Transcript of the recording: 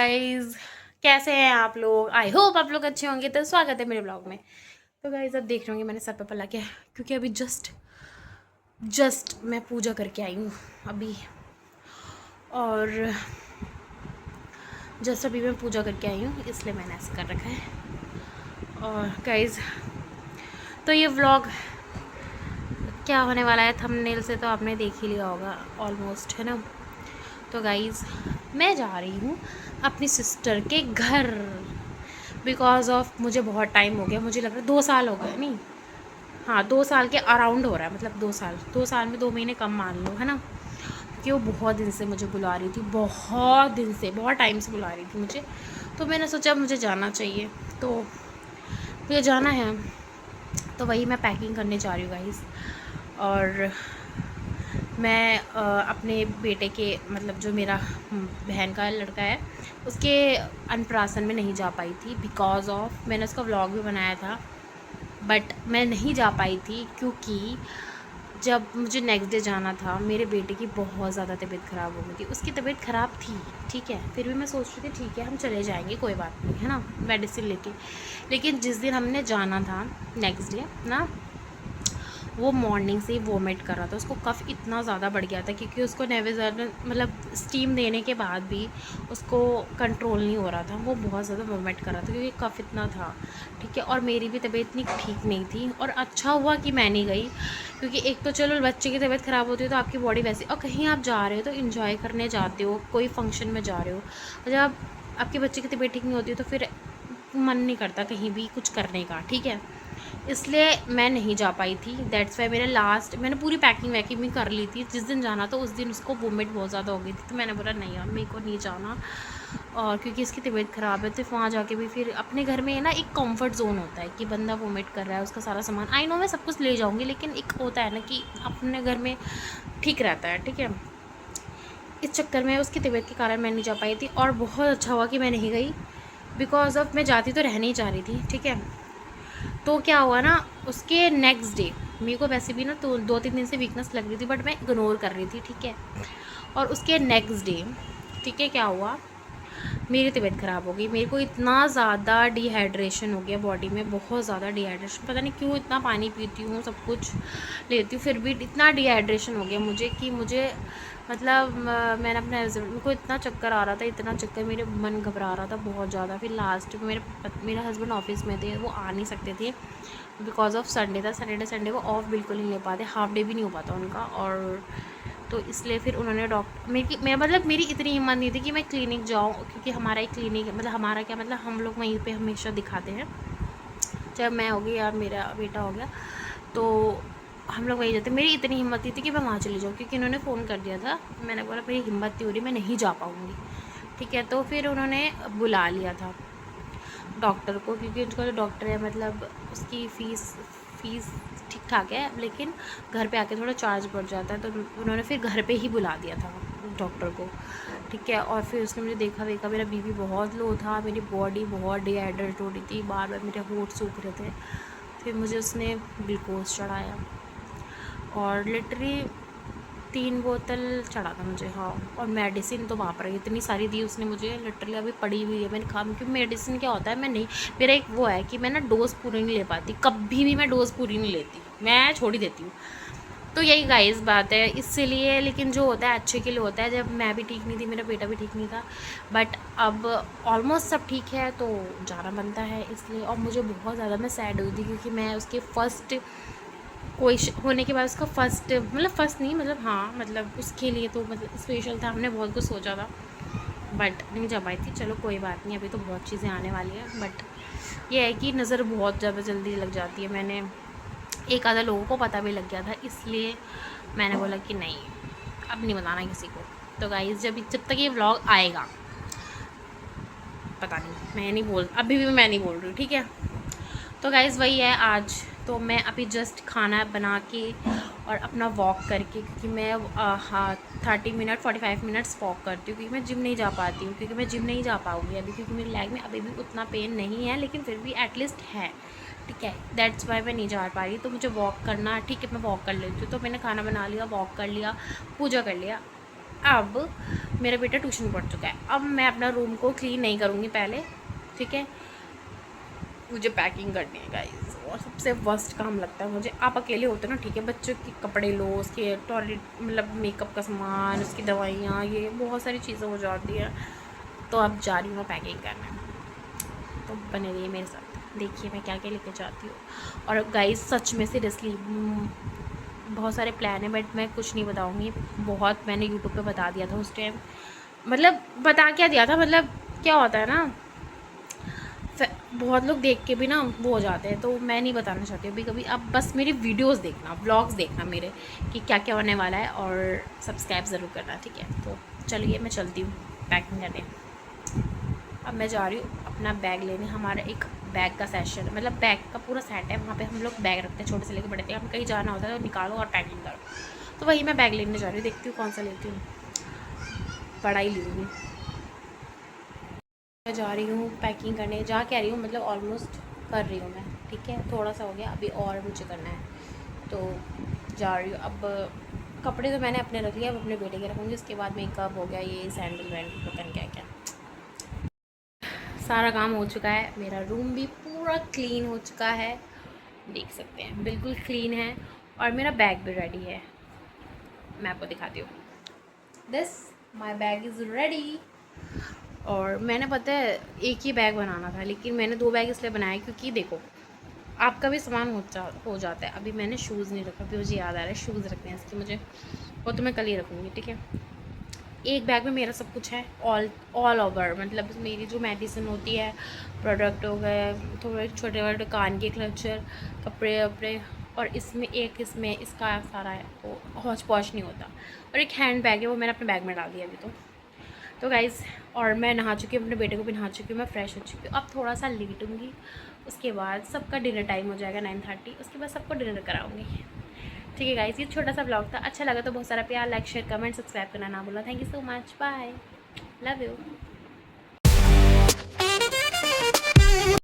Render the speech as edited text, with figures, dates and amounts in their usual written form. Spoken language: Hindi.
गाइज, कैसे हैं आप लोग। आई होप आप लोग अच्छे होंगे। तो स्वागत है मेरे ब्लॉग में। तो गाइज अब देख रहे होंगे मैंने सर पे पला के, क्योंकि अभी जस्ट मैं पूजा करके आई हूँ अभी। और जस्ट अभी मैं पूजा करके आई हूँ, इसलिए मैंने ऐसे कर रखा है। और गाइज तो ये व्लॉग क्या होने वाला है, थंबनेल से तो आपने देख ही लिया होगा ऑलमोस्ट, है ना। तो गाइज़ मैं जा रही हूँ अपनी सिस्टर के घर, बिकॉज ऑफ मुझे बहुत टाइम हो गया, मुझे लग रहा है 2 साल हो गए, नहीं हाँ 2 साल के अराउंड हो रहा है, मतलब 2 साल में 2 महीने कम मान लो, है ना। क्योंकि वो बहुत दिन से मुझे बुला रही थी, बहुत दिन से, बहुत टाइम से बुला रही थी मुझे। तो मैंने सोचा मुझे जाना चाहिए, तो मुझे जाना है। तो वही मैं पैकिंग करने जा रही हूँ गाइज़। और मैं अपने बेटे के, मतलब जो मेरा बहन का लड़का है, उसके अन्नप्राशन में नहीं जा पाई थी, बिकॉज़ ऑफ मैंने उसका व्लॉग भी बनाया था, बट मैं नहीं जा पाई थी क्योंकि जब मुझे नेक्स्ट डे जाना था, मेरे बेटे की बहुत ज़्यादा तबीयत ख़राब हो गई थी। उसकी तबीयत ख़राब थी, ठीक है, फिर भी मैं सोच रही थी ठीक है हम चले जाएंगे, कोई बात नहीं, है ना, मेडिसिन लेके। लेकिन जिस दिन हमने जाना था नेक्स्ट डे ना, वो मॉर्निंग से ही वोमिट कर रहा था। उसको कफ़ इतना ज़्यादा बढ़ गया था, क्योंकि उसको नेविज़र मतलब स्टीम देने के बाद भी उसको कंट्रोल नहीं हो रहा था, वो बहुत ज़्यादा वोमिट कर रहा था क्योंकि कफ़ इतना था, ठीक है। और मेरी भी तबीयत इतनी ठीक नहीं थी, और अच्छा हुआ कि मैं नहीं गई, क्योंकि एक तो चलो बच्चे की तबीयत ख़राब होती है तो आपकी बॉडी वैसे, और कहीं आप जा रहे हो तो इन्जॉय करने जाते हो, कोई फंक्शन में जा रहे हो, और जब आपके बच्चे की तबीयत ठीक नहीं होती तो फिर मन नहीं करता कहीं भी कुछ करने का, ठीक है। इसलिए मैं नहीं जा पाई थी। दैट्स वाई मैंने पूरी पैकिंग वैकिंग भी कर ली थी। जिस दिन जाना था उस दिन उसको वोमिट बहुत ज़्यादा हो गई थी, तो मैंने बोला नहीं यार मेरे को नहीं जाना, और क्योंकि इसकी तबीयत ख़राब है तो वहाँ जाके भी फिर अपने घर में ना एक कंफर्ट जोन होता है कि बंदा वोमिट कर रहा है, उसका सारा सामान आई नो मैं सब कुछ ले जाऊँगी, लेकिन एक होता है ना कि अपने घर में ठीक रहता है, ठीक है। इस चक्कर में उसकी तबीयत के कारण मैं नहीं जा पाई थी, और बहुत अच्छा हुआ कि मैं नहीं गई, बिकॉज ऑफ मैं जाती तो रहने ही जा रही थी, ठीक है। तो क्या हुआ ना, उसके नेक्स्ट डे मेरे को वैसे भी ना तो 2-3 दिन से वीकनेस लग रही थी, बट मैं इग्नोर कर रही थी, ठीक है। और उसके नेक्स्ट डे, ठीक है, क्या हुआ, मेरी तबीयत ख़राब हो गई। मेरे को इतना ज़्यादा डिहाइड्रेशन हो गया बॉडी में, बहुत ज़्यादा डिहाइड्रेशन, पता नहीं क्यों, इतना पानी पीती हूँ, सब कुछ लेती हूँ, फिर भी इतना डिहाइड्रेशन हो गया मुझे कि मुझे, मतलब मैंने अपने हस्बैंड को, इतना चक्कर आ रहा था, इतना चक्कर, मेरे मन घबरा रहा था बहुत ज़्यादा। फिर लास्ट में मेरे हस्बैंड ऑफिस में थे, वो आ नहीं सकते थे बिकॉज ऑफ संडे था। संडे वो ऑफ बिल्कुल नहीं ले पाते, हाफ डे भी नहीं हो पाता उनका, और तो इसलिए फिर उन्होंने मेरी इतनी हिम्मत नहीं थी कि मैं क्लिनिक जाऊँ, क्योंकि हमारा एक क्लिनिक, मतलब हमारा क्या, मतलब हम लोग वहीं पे हमेशा दिखाते हैं, जब मैं हो गई या मेरा बेटा हो गया तो हम लोग वहीं जाते। मेरी इतनी हिम्मत नहीं थी कि मैं वहाँ चली जाऊँ, क्योंकि इन्होंने फ़ोन कर दिया था। मैंने बोला मेरी हिम्मत नहीं हो रही, मैं नहीं जा पाऊँगी, ठीक है। तो फिर उन्होंने बुला लिया था डॉक्टर को, क्योंकि उनका जो डॉक्टर है, मतलब उसकी फ़ीस ठीक ठाक है, लेकिन घर पे आके थोड़ा चार्ज बढ़ जाता है, तो उन्होंने फिर घर पे ही बुला दिया था डॉक्टर को, ठीक है। और फिर उसने मुझे देखा, मेरा बीपी बहुत लो था, मेरी बॉडी बहुत डिहाइड्रेट हो रही थी, बार बार मेरे होंठ सूख रहे थे। फिर मुझे उसने ग्लूकोज चढ़ाया, और लिटरली 3 बोतल चढ़ा था मुझे, हाँ। और मेडिसिन तो बाप रे इतनी सारी दी उसने मुझे, लिटरली अभी पड़ी हुई है, मैंने कहा, क्योंकि मेडिसिन क्या होता है, मैं नहीं, मेरा एक वो है कि मैं ना डोज़ पूरी नहीं ले पाती, कभी भी मैं डोज़ पूरी नहीं लेती, मैं छोड़ ही देती हूँ। तो यही गाइस बात है, इसीलिए, लेकिन जो होता है अच्छे के लिए होता है। जब मैं भी ठीक नहीं थी, मेरा बेटा भी ठीक नहीं था, बट अब ऑलमोस्ट सब ठीक है, तो जाना बनता है इसलिए। और मुझे बहुत ज़्यादा मैं सैड हुई थी, क्योंकि मैं उसके फर्स्ट कोई होने के बाद उसका फर्स्ट, मतलब फ़र्स्ट नहीं, मतलब हाँ, मतलब उसके लिए तो मतलब स्पेशल था, हमने बहुत कुछ सोचा था, बट नहीं जा पाई थी। चलो कोई बात नहीं, अभी तो बहुत चीज़ें आने वाली हैं, बट ये है कि नज़र बहुत ज़्यादा जल्दी लग जाती है। मैंने एक आधा लोगों को पता भी लग गया था, इसलिए मैंने बोला कि नहीं अब नहीं बताना किसी को। तो गाइस जब तक ये व्लॉग आएगा, पता नहीं, मैं नहीं बोल, अभी भी मैं नहीं बोल रही हूँ, ठीक है। तो गाइज़ वही है आज। तो मैं अभी जस्ट खाना बना के और अपना वॉक करके, क्योंकि मैं हाँ 30 मिनट 45 मिनट्स वॉक करती हूँ, क्योंकि मैं जिम नहीं जा पाती हूँ, क्योंकि मैं जिम नहीं जा पाऊँगी अभी, क्योंकि मेरी लेग में अभी भी उतना पेन नहीं है, लेकिन फिर भी एटलीस्ट है, ठीक है। दैट्स वाई मैं नहीं जा पा रही। तो मुझे वॉक करना, ठीक है, मैं वॉक कर लेती हूँ। तो मैंने खाना बना लिया, वॉक कर लिया, पूजा कर लिया, अब मेरा बेटा ट्यूशन पढ़ चुका है, अब मैं अपना रूम को क्लीन नहीं करूँगी पहले, ठीक है। मुझे पैकिंग करनी है गाइस, और सबसे वर्स्ट काम लगता है मुझे। आप अकेले होते ना, ठीक है, बच्चों के कपड़े लो, उसके टॉयलेट मतलब मेकअप का सामान, उसकी दवाइयाँ, ये बहुत सारी चीज़ें हो जाती हैं। तो अब जा रही हूँ मैं पैकिंग करने, तो बने रहिए मेरे साथ, देखिए मैं क्या क्या लेके जाती हूँ। और गाइस सच में सीरियसली बहुत सारे प्लान है, बट मैं कुछ नहीं बताऊँगी। बहुत मैंने यूट्यूब पे बता दिया था उस टाइम, मतलब बता क्या दिया था, मतलब क्या होता है ना, बहुत लोग देख के भी ना वो हो जाते हैं, तो मैं नहीं बताना चाहती अभी कभी। आप बस मेरी वीडियोस देखना, व्लॉग्स देखना मेरे, कि क्या क्या होने वाला है, और सब्सक्राइब ज़रूर करना, ठीक है। तो चलिए मैं चलती हूँ पैकिंग करने। अब मैं जा रही हूँ अपना बैग लेने। हमारा एक बैग का सेशन, मतलब बैग का पूरा सेट है, वहाँ पे हम लोग बैग रखते हैं, छोटे से लेकर बड़े तक। हम कहीं जाना होता है तो निकालो और पैकिंग करो, तो वही मैं बैग लेने जा रही हूँ। देखती हूँ कौन सा लेती हूँ, बड़ा ही लूँगी। मैं जा रही हूँ पैकिंग करने, जा कह रही हूँ मतलब ऑलमोस्ट कर रही हूँ मैं, ठीक है। थोड़ा सा हो गया अभी, और मुझे करना है, तो जा रही हूँ। अब कपड़े तो मैंने अपने रख लिए, अब अपने बेटे के रखूँगी। उसके बाद मेकअप हो गया, ये सैंडल वैंडल पता नहीं क्या क्या, सारा काम हो चुका है। मेरा रूम भी पूरा क्लीन हो चुका है, देख सकते हैं बिल्कुल क्लीन है। और मेरा बैग भी रेडी है, मैं आपको दिखाती हूँ। This my bag is ready. और मैंने पता है एक ही बैग बनाना था, लेकिन मैंने 2 बैग इसलिए बनाए क्योंकि देखो आपका भी सामान हो जाता है। अभी मैंने शूज़ नहीं रखा, अभी मुझे याद आ रहा है शूज़ रखने हैं इसके मुझे, वो तो मैं कल ही रखूँगी, ठीक है। एक बैग में मेरा सब कुछ है, ऑल ओवर, मतलब मेरी जो मेडिसिन होती है, प्रोडक्ट हो गए, थोड़े छोटे छोटे कान के क्लचर, कपड़े वपड़े, और इसमें एक इसमें इसका सारा है, तो हौच पौच नहीं होता। और एक हैंड बैग है, वो मैंने अपने बैग में डाल दिया अभी तो गाइज़। और मैं नहा चुकी हूँ, अपने बेटे को भी नहा चुकी हूँ, मैं फ़्रेश हो चुकी हूँ। अब थोड़ा सा लेटूँगी, उसके बाद सबका डिनर टाइम हो जाएगा 9:30, उसके बाद सबको डिनर कराऊँगी, ठीक है गाइज़। ये छोटा सा ब्लॉग था, अच्छा लगा तो बहुत सारा प्यार, लाइक शेयर कमेंट सब्सक्राइब करना ना भूलना। Thank you so much, bye, love you.